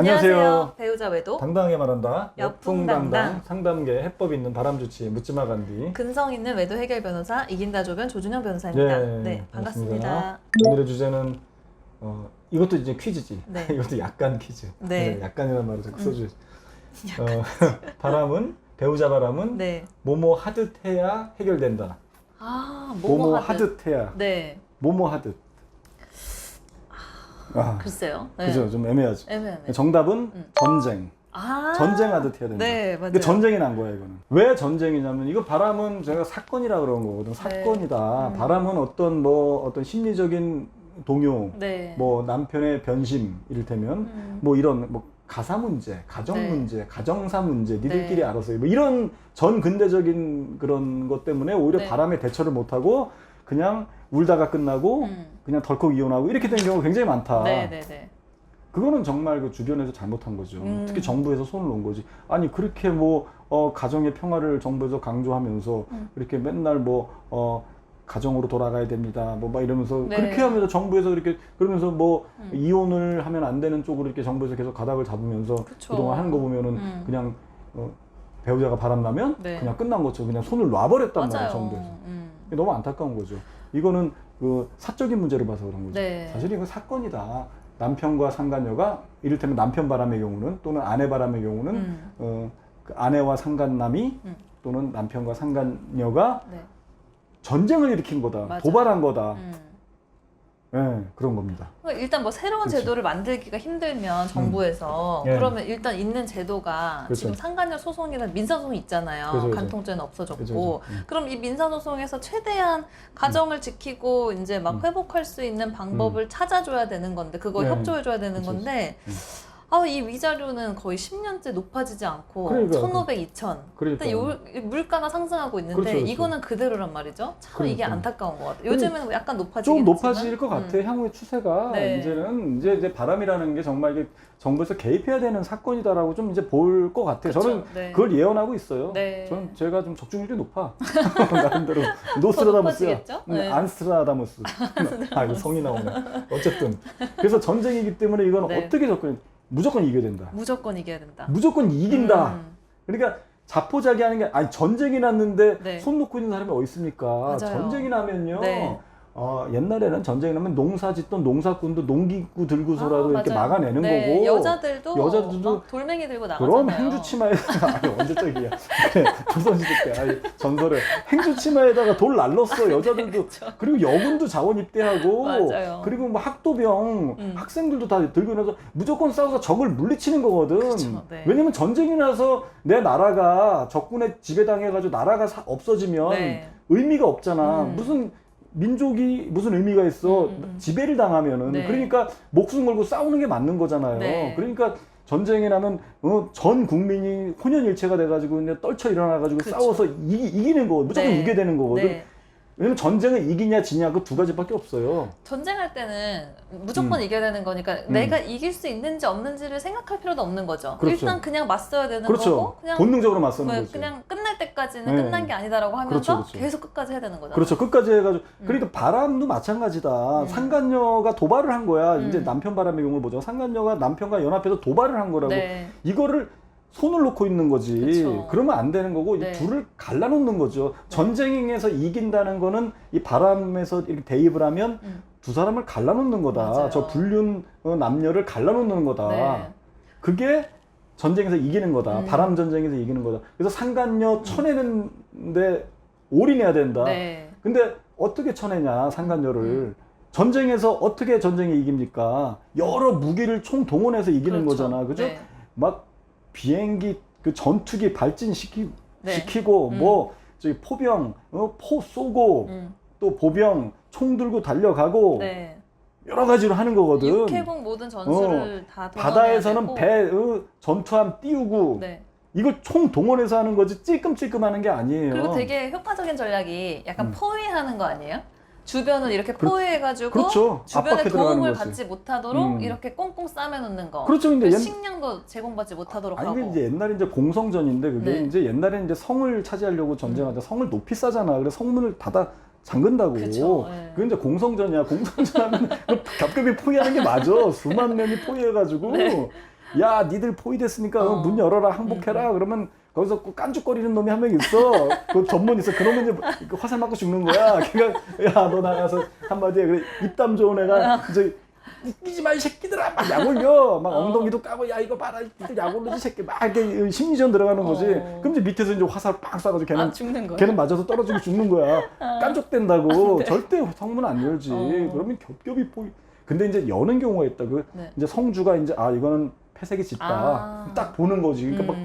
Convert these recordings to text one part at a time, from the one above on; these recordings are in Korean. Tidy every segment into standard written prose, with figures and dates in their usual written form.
안녕하세요. 배우자 외도 당당하게 말한다. 역풍당당. 상담계 해법 있는 바람주치 묻지마 간디. 근성 있는 외도 해결 변호사 이긴다 조변 조준영 변호사입니다. 네, 반갑습니다. 오늘의 주제는 이것도 이제 퀴즈지. 네. 이것도 약간 퀴즈. 네. 약간이라는 말을 자꾸 써줘. 바람은 배우자 바람은 네. 뭐뭐 하듯 해야 해결된다. 뭐뭐 하듯 해야. 네. 뭐뭐 하듯. 글쎄요. 네. 그죠? 좀 애매하죠. 애매하네. 정답은 전쟁. 전쟁하듯 해야 된다. 네, 맞아요. 근데 전쟁이 난 거야, 이거는. 왜 전쟁이냐면, 이거 바람은 제가 사건이라 그런 거거든. 사건이다. 바람은 어떤 심리적인 동요, 네. 뭐 남편의 변심, 이를테면, 뭐 이런, 뭐 가사 문제, 가정 네. 문제, 가정사 문제, 니들끼리 네. 알아서, 뭐 이런 전 근대적인 그런 것 때문에 오히려 네. 바람에 대처를 못하고, 그냥 울다가 끝나고, 그냥 덜컥 이혼하고, 이렇게 된 경우가 굉장히 많다. 네. 그거는 정말 그 주변에서 잘못한 거죠. 특히 정부에서 손을 놓은 거지. 아니 그렇게 뭐 가정의 평화를 정부에서 강조하면서 이렇게 맨날 뭐 가정으로 돌아가야 됩니다. 뭐 막 이러면서 네. 그렇게 하면서 정부에서 이렇게 그러면서 뭐 이혼을 하면 안 되는 쪽으로 이렇게 정부에서 계속 가닥을 잡으면서 그쵸. 그동안 하는 거 보면은 그냥 배우자가 바람나면 네. 그냥 끝난 거죠. 그냥 손을 놔버렸단 말이에요. 맞아요. 정부에서. 너무 안타까운 거죠. 이거는 그 사적인 문제를 봐서 그런 거죠. 네. 사실 이건 사건이다. 남편과 상간녀가 이를테면 남편 바람의 경우는 또는 아내 바람의 경우는 그 아내와 상간남이 또는 남편과 상간녀가 네. 전쟁을 일으킨 거다. 맞아요. 도발한 거다. 그런 겁니다. 일단 뭐 새로운 그렇죠. 제도를 만들기가 힘들면 정부에서 예. 그러면 일단 있는 제도가 그렇죠. 지금 상간녀 소송이나 민사소송이 있잖아요. 그렇죠. 간통죄는 없어졌고 그렇죠. 그럼 이 민사소송에서 최대한 가정을 지키고 이제 막 회복할 수 있는 방법을 찾아줘야 되는 건데 그거 네. 협조해줘야 되는 그렇죠. 건데 이 위자료는 거의 10년째 높아지지 않고 그러니까. 1,500, 2,000 그러니까. 근데 물가가 상승하고 있는데 그렇죠. 이거는 그대로란 말이죠. 참 이게 그러니까. 안타까운 것 같아요. 요즘에는 약간 높아지긴 좀 했지만. 높아질 것 같아. 향후의 추세가 네. 이제는 이제 바람이라는 게 정말 이게 정부에서 개입해야 되는 사건이다라고 좀 이제 볼 것 같아요. 그쵸. 저는 네. 그걸 예언하고 있어요. 네. 저는 제가 좀 적중률이 높아. 나름대로 노스트라다무스야. 높아지겠죠? 네. 안스트라다무스. 이거 성이 나오네. 어쨌든 그래서 전쟁이기 때문에 이건 네. 어떻게 무조건 이겨야 된다. 무조건 이겨야 된다. 무조건 이긴다. 그러니까 자포자기하는 게 아니 전쟁이 났는데 네. 손 놓고 있는 사람이 어디 있습니까? 맞아요. 전쟁이 나면요. 네. 옛날에는 전쟁이 나면 농사 짓던 농사꾼도 농기구 들고서라도 이렇게 맞아요. 막아내는 네, 거고 여자들도 막 돌멩이 들고 나가잖아요. 그럼 행주치마에다가 아니 언제적이야 조선시대 때 전설에 행주치마에다가 돌 날랐어 여자들도 그리고 여군도 자원 입대하고 맞아요. 그리고 뭐 학도병 학생들도 다 들고 나서 무조건 싸워서 적을 물리치는 거거든. 그쵸, 네. 왜냐면 전쟁이 나서 내 나라가 적군에 지배당해가지고 나라가 없어지면 네. 의미가 없잖아. 무슨 민족이 무슨 의미가 있어. 지배를 당하면은. 네. 그러니까 목숨 걸고 싸우는 게 맞는 거잖아요. 네. 그러니까 전쟁이 나면 전 국민이 혼연일체가 돼가지고 그냥 떨쳐 일어나가지고 그렇죠. 싸워서 이기는 거 무조건 네. 이겨야 되는 거거든. 네. 왜냐면 전쟁은 이기냐 지냐 그 두 가지밖에 없어요. 전쟁할 때는 무조건 이겨야 되는 거니까 내가 이길 수 있는지 없는지를 생각할 필요도 없는 거죠. 그렇죠. 일단 그냥 맞서야 되는 그렇죠. 거고 그냥 본능적으로 맞서는 뭐 거죠. 그냥 끝날 때까지는 네. 끝난 게 아니다라고 하면서 그렇죠. 계속 끝까지 해야 되는 거잖아요. 그렇죠. 끝까지 해가지고. 그러니까 바람도 마찬가지다. 상간녀가 도발을 한 거야. 이제 남편 바람의 경우를 보죠. 상간녀가 남편과 연합해서 도발을 한 거라고. 네. 이거를 손을 놓고 있는 거지. 그쵸. 그러면 안 되는 거고 네. 이 둘을 갈라놓는 거죠. 전쟁에서 이긴다는 거는 이 바람에서 이렇게 대입을 하면 두 사람을 갈라놓는 거다. 맞아요. 저 불륜 남녀를 갈라놓는 거다. 네. 그게 전쟁에서 이기는 거다. 바람 전쟁에서 이기는 거다. 그래서 상간녀 쳐내는데 올인해야 된다. 네. 근데 어떻게 쳐내냐 상간녀를. 전쟁에서 어떻게 전쟁에 이깁니까? 여러 무기를 총동원해서 이기는 그렇죠. 거잖아. 그죠? 네. 막 비행기 그 전투기 발진시키고 네. 뭐 저기 포병 포 쏘고 또 보병 총 들고 달려가고 네. 여러 가지로 하는 거거든. 육해공 모든 전술을 다 동원해야 바다에서는 되고. 배 전투함 띄우고 네. 이걸 총 동원해서 하는 거지 찔끔찔끔 하는 게 아니에요. 그리고 되게 효과적인 전략이 약간 포위하는 거 아니에요? 주변을 이렇게 그렇- 포위해가지고 그렇죠. 주변에 압박해 들어가는 도움을 거지. 받지 못하도록 이렇게 꽁꽁 싸매놓는 거. 그렇죠. 근데 그래서 식량도 제공받지 못하도록 아니 하고. 이게 이제 옛날에 이제 공성전인데 그게 네. 이제 옛날에 이제 성을 차지하려고 전쟁하자 성을 높이 쌓잖아. 그래서 성문을 닫아 잠근다고. 그쵸, 예. 그게 이제 공성전이야. 공성전 하면 겹겹이 포위하는 게 맞아. 수만 명이 포위해가지고. 네. 야 니들 포위됐으니까 문 열어라 항복해라 그러면 거기서 꼭 깐죽거리는 놈이 한 명 있어. 그 전문 있어. 그러면 이제 화살 맞고 죽는 거야. 그러니까 야 너 나가서 한마디에 그래 입담 좋은 애가 이제 웃기지 마 이 새끼들아 막 약 올려 막 엉덩이도 까고 야 이거 봐라 니들 약 올리지 새끼 막 이렇게 심리전 들어가는 거지. 그럼 이제 밑에서 이제 화살 빵 쏴가지고 걔는 죽는 거야. 걔는 맞아서 떨어지고 죽는 거야. 깐족된다고. 절대 성문 안 열지. 그러면 겹겹이 포위. 근데 이제 여는 경우가 있다. 이제 성주가 이제 이거는 폐색이 짙다. 딱 보는 거지. 그러니까 막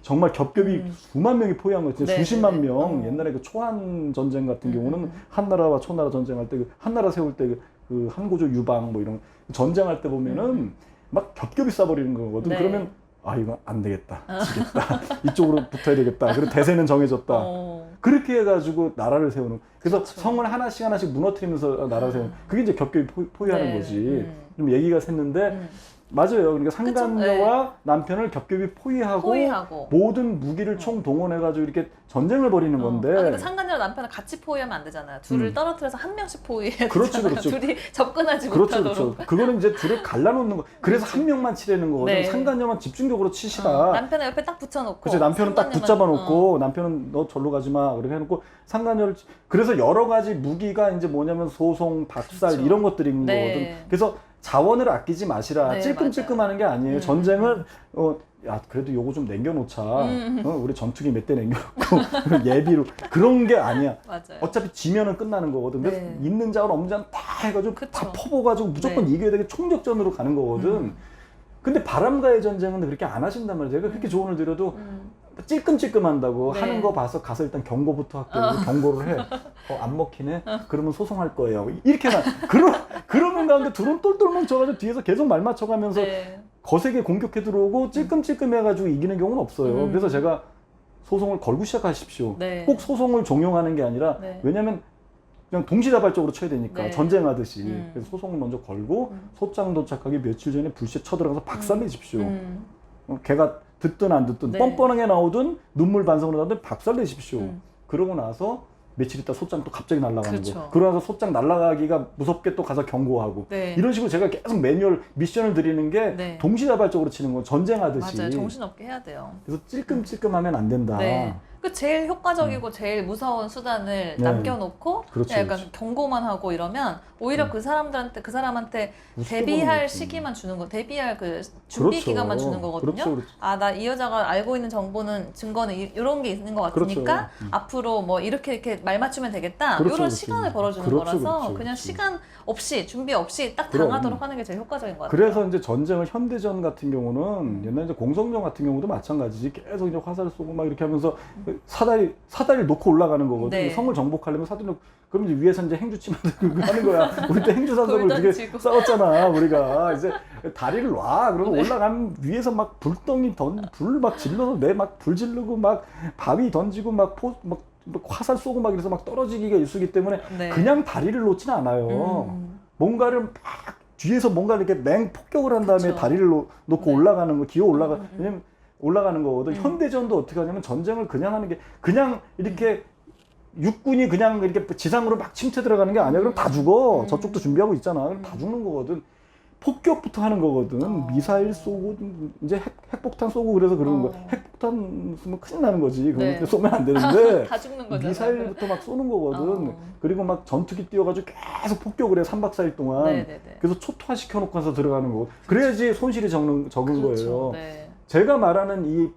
정말 겹겹이 수만 명이 포위한 거지. 네, 수십만 네. 명. 옛날에 그 초한 전쟁 같은 경우는 한나라와 초나라 전쟁할 때 한나라 세울 때 그 한고조 유방 뭐 이런 전쟁할 때 보면은 막 겹겹이 쏴버리는 거거든. 네. 그러면 이거 안 되겠다. 지겠다. 이쪽으로 붙어야 되겠다. 그리고 대세는 정해졌다. 그렇게 해가지고 나라를 세우는. 그래서 그렇죠. 성을 하나씩 무너뜨리면서 나라를 세우는. 그게 이제 겹겹이 포위하는 네. 거지. 좀 얘기가 샜는데 맞아요. 그러니까 상간녀와 남편을 겹겹이 포위하고 모든 무기를 총 동원해가지고 이렇게 전쟁을 벌이는 건데. 그러니까 상간녀랑 남편을 같이 포위하면 안 되잖아요. 둘을 떨어뜨려서 한 명씩 포위해야 그렇죠, 되잖아요. 그렇죠. 둘이 접근하지 그렇죠, 못하도록. 그렇죠. 그거는 이제 둘을 갈라놓는 거. 그래서 한 명만 치려는 거거든. 네. 상간녀만 집중적으로 치시라. 남편을 옆에 딱 붙여놓고. 그치, 남편은 딱 상간녀만- 붙잡아놓고 남편은 너 절로 가지 마 그렇게 해놓고 상간녀를 그래서 여러 가지 무기가 이제 뭐냐면 소송, 박살 그렇죠. 이런 것들이 있는 네. 거거든. 그래서 자원을 아끼지 마시라. 네, 찔끔찔끔하는 게 아니에요. 전쟁을 야 그래도 요거 좀 남겨놓자. 우리 전투기 몇 대 남겨놓고 예비로 그런 게 아니야. 맞아요. 어차피 지면은 끝나는 거거든. 그래서 네. 있는 자원 없는 자원 다 해가지고 그쵸. 다 퍼부어가지고 무조건 네. 이겨야 되게 총력전으로 가는 거거든. 근데 바람과의 전쟁은 그렇게 안 하신단 말이에요. 제가 그렇게 조언을 드려도 찔끔찔끔한다고 네. 하는 거 봐서 가서 일단 경고부터 할게요. 경고를 해. 안 먹히네? 그러면 소송할 거예요. 이렇게 그러는 가운데 둘은 똘똘 뭉쳐가지고 뒤에서 계속 말 맞춰가면서 네. 거세게 공격해 들어오고 찔끔찔끔 해가지고 이기는 경우는 없어요. 그래서 제가 소송을 걸고 시작하십시오. 네. 꼭 소송을 종용하는 게 아니라 네. 왜냐면 그냥 동시다발적으로 쳐야 되니까 네. 전쟁하듯이 그래서 소송을 먼저 걸고 소장 도착하기 며칠 전에 불시에 쳐들어가서 박살내십시오. 걔가 듣든 안 듣든 네. 뻔뻔하게 나오든 눈물 반성으로 나오든 박살내십시오. 그러고 나서 며칠 있다 소장 또 갑자기 날아가는 그렇죠. 거. 그러고 나서 소장 날아가기가 무섭게 또 가서 경고하고 네. 이런 식으로 제가 계속 매뉴얼 미션을 드리는 게 네. 동시다발적으로 치는 거 전쟁하듯이. 맞아요. 정신없게 해야 돼요. 그래서 찔끔찔끔하면 안 된다. 네. 그 제일 효과적이고 제일 무서운 수단을 네. 남겨놓고 그렇죠, 그냥 약간 그렇죠. 경고만 하고 이러면 오히려 그 사람한테 우습게 대비할 보는 거지. 시기만 주는 거, 대비할 그 준비 그렇죠. 기간만 주는 거거든요. 그렇죠, 그렇죠. 나 이 여자가 알고 있는 정보는 증거는 이런 게 있는 것 같으니까 그렇죠. 앞으로 뭐 이렇게 말 맞추면 되겠다. 그렇죠, 이런 그렇죠. 시간을 벌어주는 그렇죠, 거라서 그렇죠, 그냥 그렇죠. 시간 없이 준비 없이 딱 그럼. 당하도록 하는 게 제일 효과적인 것 같아요. 그래서 이제 전쟁을 현대전 같은 경우는 옛날 이제 공성전 같은 경우도 마찬가지지. 계속 이제 화살 쏘고 막 이렇게 하면서 사다리 놓고 올라가는 거거든. 네. 성을 정복하려면 사다리 놓고 그럼 이제 위에서 이제 행주치 만들고 하는 거야. 우리 때 행주산성을 돌 되게 던지고. 싸웠잖아. 우리가 이제 다리를 놔. 그러고 올라가면 위에서 막 불덩이 불 막 질러서 내 막 불 지르고 막 바위 던지고 막 화살 쏘고 막 이래서 막 떨어지기가 일수기 때문에 네. 그냥 다리를 놓지는 않아요. 뭔가를 막 뒤에서 뭔가 이렇게 맹폭격을 한 다음에 그쵸. 다리를 놓고 네. 올라가는 거, 기어 왜냐면 올라가는 거거든. 현대전도 어떻게 하냐면 전쟁을 그냥 하는 게 그냥 이렇게 육군이 그냥 이렇게 지상으로 막 침투 들어가는 게 아니야. 그럼 다 죽어. 저쪽도 준비하고 있잖아. 그럼 다 죽는 거거든. 폭격부터 하는 거거든. 미사일 쏘고 이제 핵폭탄 쏘고 그래서 그러는 거야. 핵폭탄 쏘면 큰일 나는 거지. 그거 네. 쏘면 안 되는데 다 죽는 거잖아요. 미사일부터 막 쏘는 거거든. 그리고 막 전투기 띄워가지고 계속 폭격을 해. 3박 4일 동안. 네네네. 그래서 초토화 시켜놓고 나서 들어가는 거고. 그래야지 손실이 적은 그렇죠. 거예요. 네. 제가 말하는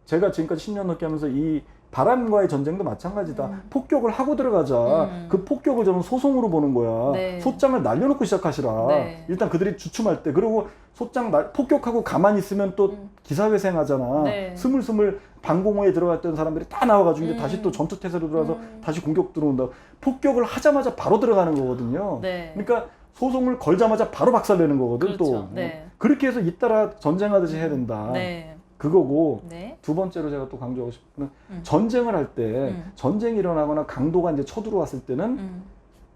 제가 지금까지 10년 넘게 하면서 이 바람과의 전쟁도 마찬가지다. 폭격을 하고 들어가자. 그 폭격을 저는 소송으로 보는 거야. 네. 소장을 날려놓고 시작하시라. 네. 일단 그들이 주춤할 때. 그리고 소장 폭격하고 가만히 있으면 또 기사회생 하잖아. 네. 스물스물 방공호에 들어갔던 사람들이 다 나와가지고 이제 다시 또 전투태세로 들어와서 다시 공격 들어온다. 폭격을 하자마자 바로 들어가는 거거든요. 네. 그러니까 소송을 걸자마자 바로 박살내는 거거든. 그렇죠. 또 네. 그렇게 해서 잇따라 전쟁하듯이 해야 된다. 네. 그거고 네. 두 번째로 제가 또 강조하고 싶은 전쟁을 할 때 전쟁이 일어나거나 강도가 이제 쳐들어왔을 때는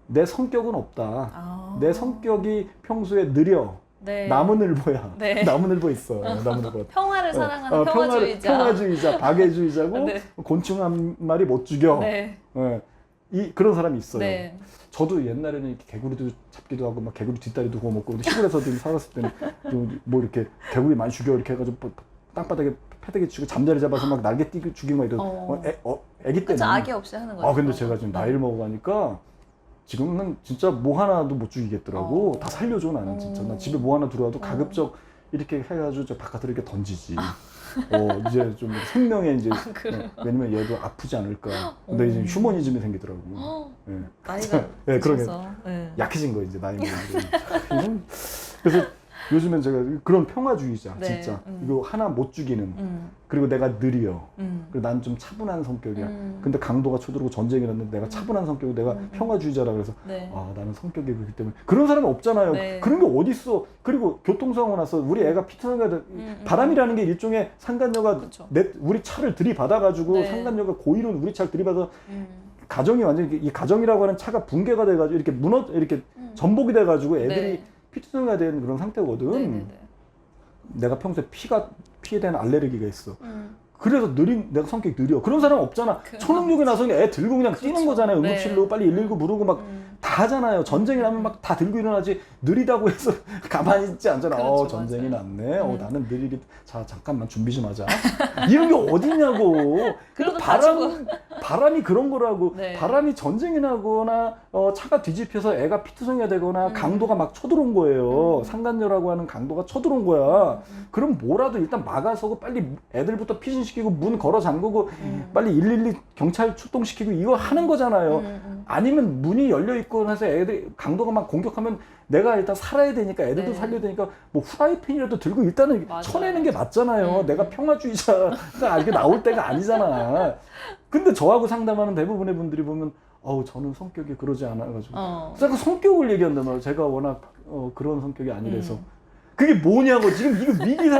내 성격은 없다. 내 성격이 평소에 느려. 네. 나무늘보야. 네. 나무늘보 있어. 나무늘보. 평화를 사랑하는 평화주의자. 평화주의자, 박애주의자고 네. 곤충 한 마리 못 죽여. 네. 예. 그런 사람이 있어요. 네. 저도 옛날에는 이렇게 개구리도 잡기도 하고 막 개구리 뒷다리도 구워 먹고 근데 시골에서도 살았을 때는 좀 뭐 이렇게 개구리 많이 죽여 이렇게 해가지고 땅바닥에 패대기 치고 잠자리 잡아서 막 날개 띄고 죽이고 막 이런 애기 때는. 그쵸, 악의 없이 하는 거죠. 근데 제가 지금 나이를 먹어가니까 지금은 진짜 뭐 하나도 못 죽이겠더라고. 다 살려줘 나는 진짜. 나 집에 뭐 하나 들어와도 가급적 이렇게 해가지고 저 바깥으로 이렇게 던지지. 이제 좀 생명에 이제 왜냐면 얘도 아프지 않을까. 근데 이제 휴머니즘이 생기더라고. 예. 나이가 예, 그러게 네. 약해진 거 이제 나이 먹으면. 그래서 요즘엔 제가 그런 평화주의자 진짜 이거 하나 못 죽이는 그리고 내가 느려 그리고 난 좀 차분한 성격이야. 근데 강도가 쳐들어오고 전쟁이 났는데 내가 차분한 성격이고 내가 평화주의자라 그래서 네. 나는 성격이 그렇기 때문에 그런 사람이 없잖아요. 네. 그런 게 어딨어. 그리고 교통사고 나서 우리 애가 피트나가 바람이라는 게 일종의 상간녀가 우리 차를 들이받아가지고 네. 상간녀가 고의로 우리 차를 들이받아 가정이 완전히 이 가정이라고 하는 차가 붕괴가 돼가지고 이렇게 이렇게 전복이 돼가지고 애들이 네. 피트나가 된 그런 상태거든. 네네네. 내가 평소에 피에 대한 알레르기가 있어. 그래서 내가 성격이 느려. 그런 사람 없잖아. 초능력이 나서 그냥 애 들고 그냥 뛰는 거잖아요. 응급실로 네. 빨리 119 부르고 막 다 하잖아요. 전쟁이 나면 막 다 들고 일어나지. 느리다고 해서 가만히 있지 않잖아. 그렇죠, 전쟁이 맞아요. 났네. 나는 느리기. 자, 잠깐만 준비 좀 하자. 이런 게 어딨냐고. 근데 그래도 다 바람이 그런 거라고. 네. 바람이 전쟁이 나거나 차가 뒤집혀서 애가 피투성이가 되거나 강도가 막 쳐들어온 거예요. 상간녀라고 하는 강도가 쳐들어온 거야. 그럼 뭐라도 일단 막아서고 빨리 애들부터 피신시키고 문 걸어 잠그고 빨리 112 경찰 출동시키고 이거 하는 거잖아요. 아니면 문이 열려 있고 해서 애들이 강도가 막 공격하면 내가 일단 살아야 되니까 애들도 네. 살려야 되니까 뭐 후라이팬이라도 들고 일단은 맞아요. 쳐내는 게 맞잖아요. 내가 평화주의자가 이렇게 나올 때가 아니잖아. 근데 저하고 상담하는 대부분의 분들이 보면 저는 성격이 그러지 않아가지고 제가 성격을 얘기한단 말이에요. 제가 워낙 그런 성격이 아니라서 그게 뭐냐고. 지금 이거 위기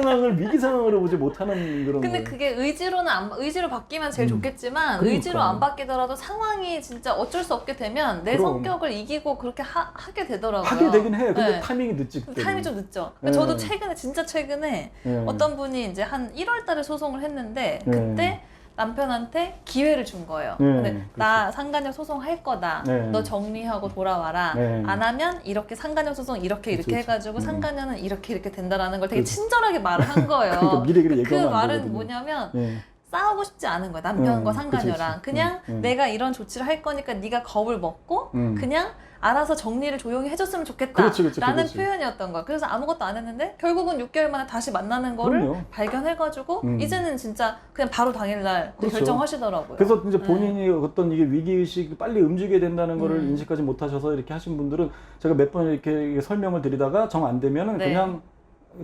상황으로 보지 못하는 그런 근데 거예요. 그게 의지로 바뀌면 제일 좋겠지만 그러니까. 의지로 안 바뀌더라도 상황이 진짜 어쩔 수 없게 되면 내 그럼. 성격을 이기고 그렇게 하게 되더라고요. 하게 되긴 해. 근데 네. 타이밍이 늦지. 그때는. 타임이 좀 늦죠. 네. 저도 진짜 최근에 네. 어떤 분이 이제 한 1월 달에 소송을 했는데 네. 그때 남편한테 기회를 준 거예요. 네, 근데 나 상간녀 소송할 거다. 네. 너 정리하고 돌아와라. 네. 안 하면 이렇게 상간녀 소송 이렇게 그치. 해가지고 상간녀는 이렇게 된다라는 걸 되게 친절하게 말을 한 거예요. 그러니까 미리미리 그 얘기하면 안 말은 되거든요. 뭐냐면 네. 싸우고 싶지 않은 거야. 남편과 그치, 상간녀랑. 그치. 그냥 내가 이런 조치를 할 거니까 네가 겁을 먹고 그냥 알아서 정리를 조용히 해줬으면 좋겠다 그렇지, 라는 그렇지. 표현이었던 거야. 그래서 아무것도 안 했는데 결국은 6개월 만에 다시 만나는 거를 그럼요. 발견해가지고 이제는 진짜 그냥 바로 당일날 그렇죠. 결정하시더라고요. 그래서 이제 본인이 어떤 이게 위기의식이 빨리 움직여야 된다는 거를 인식하지 못하셔서 이렇게 하신 분들은 제가 몇 번 이렇게 설명을 드리다가 정 안 되면은 네. 그냥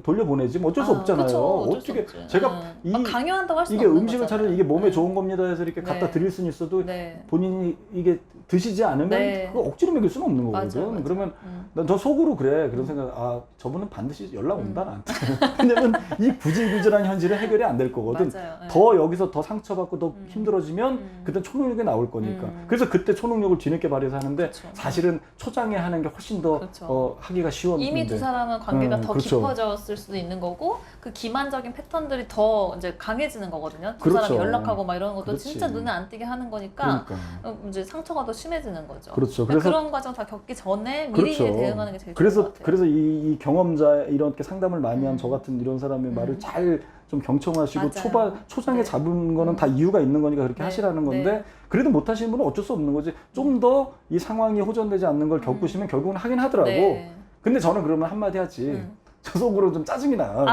돌려보내지 뭐 어쩔 수 없잖아요. 그쵸, 어쩔 수 어떻게 없지. 제가 막 강요한다고 할 수는 이게 없는 음식을 거잖아요. 차려 이게 몸에 좋은 겁니다 해서 이렇게 갖다 네. 드릴 수는 있어도 네. 본인이 이게 드시지 않으면 네. 그거 억지로 먹일 수는 없는 거거든. 맞아요, 맞아요. 그러면 난 저 속으로 그래. 그런 생각. 저분은 반드시 연락 온다 나한테. 왜냐면 이 구질구질한 현실은 해결이 안 될 거거든. 맞아요. 네. 더 여기서 더 상처받고 더 힘들어지면 그때 초능력이 나올 거니까. 그래서 그때 초능력을 뒤늦게 발휘해서 하는데 그쵸. 사실은 초장에 하는 게 훨씬 더 그쵸. 하기가 쉬웠는데. 이미 두 사람은 관계가 더 그렇죠. 깊어졌을 수도 있는 거고 그 기만적인 패턴들이 더 이제 강해지는 거거든요. 두 그렇죠. 사람이 연락하고 막 이러는 것도 그렇지. 진짜 눈에 안 띄게 하는 거니까 그러니까. 이제 상처가 더 심해지는 거죠. 그렇죠. 그러니까 그래서 그런 과정 다 겪기 전에 미리 그렇죠. 대응하는 게 제일 좋은 것 같아요. 그래서 이 경험자 이렇게 상담을 많이 한 저 같은 이런 사람의 말을 잘 좀 경청하시고 맞아요. 초장에 네. 잡은 거는 다 이유가 있는 거니까 그렇게 네. 하시라는 건데 네. 그래도 못 하시는 분은 어쩔 수 없는 거지. 좀 더 이 상황이 호전되지 않는 걸 겪으시면 결국은 하긴 하더라고. 네. 근데 저는 그러면 한마디 하지. 저 속으로 좀 짜증이 나.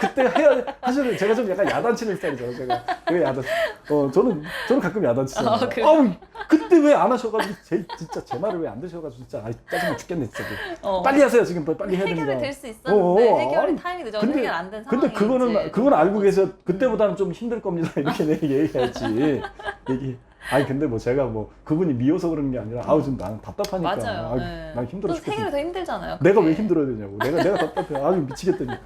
그때 해야 사실은 제가 좀 약간 야단치는 스타일이잖아요. 제가 왜 저는 가끔 야단치잖아요. 그래요? 그때 왜 안 하셔가지고 진짜 제 말을 왜 안 드셔가지고 진짜 짜증나 죽겠네 진짜. 빨리 하세요 지금 빨리 해야 됩니다. 해결이 될 수 있었는데 해결이 타임이 늦어서 해결 안 된 상황이 근데 그건 알고 계세요. 그때보다는 좀 힘들 겁니다. 이렇게 얘기해야지. 근데 뭐 제가 뭐 그분이 미워서 그러는 게 아니라 좀 나는 답답하니까. 맞아요. 난 힘들어 또 죽겠어. 해결이 더 힘들잖아요. 내가 그게. 왜 힘들어야 되냐고. 내가 답답해. 미치겠다니까.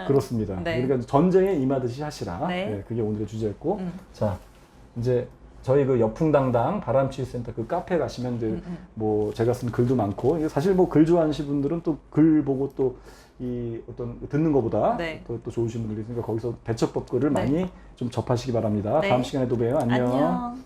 그렇습니다. 네. 그러니까 전쟁에 임하듯이 하시라. 네. 네, 그게 오늘의 주제였고. 자, 이제 저희 그 여풍당당 바람치유센터 그 카페 가시면 뭐 제가 쓴 글도 많고 사실 뭐 글 좋아하시는 분들은 또 글 보고 또 이 어떤 듣는 것보다 네. 또 좋으신 분들이 있으니까 거기서 대처법 글을 네. 많이 좀 접하시기 바랍니다. 네. 다음 시간에 또 봬요. 안녕. 안녕.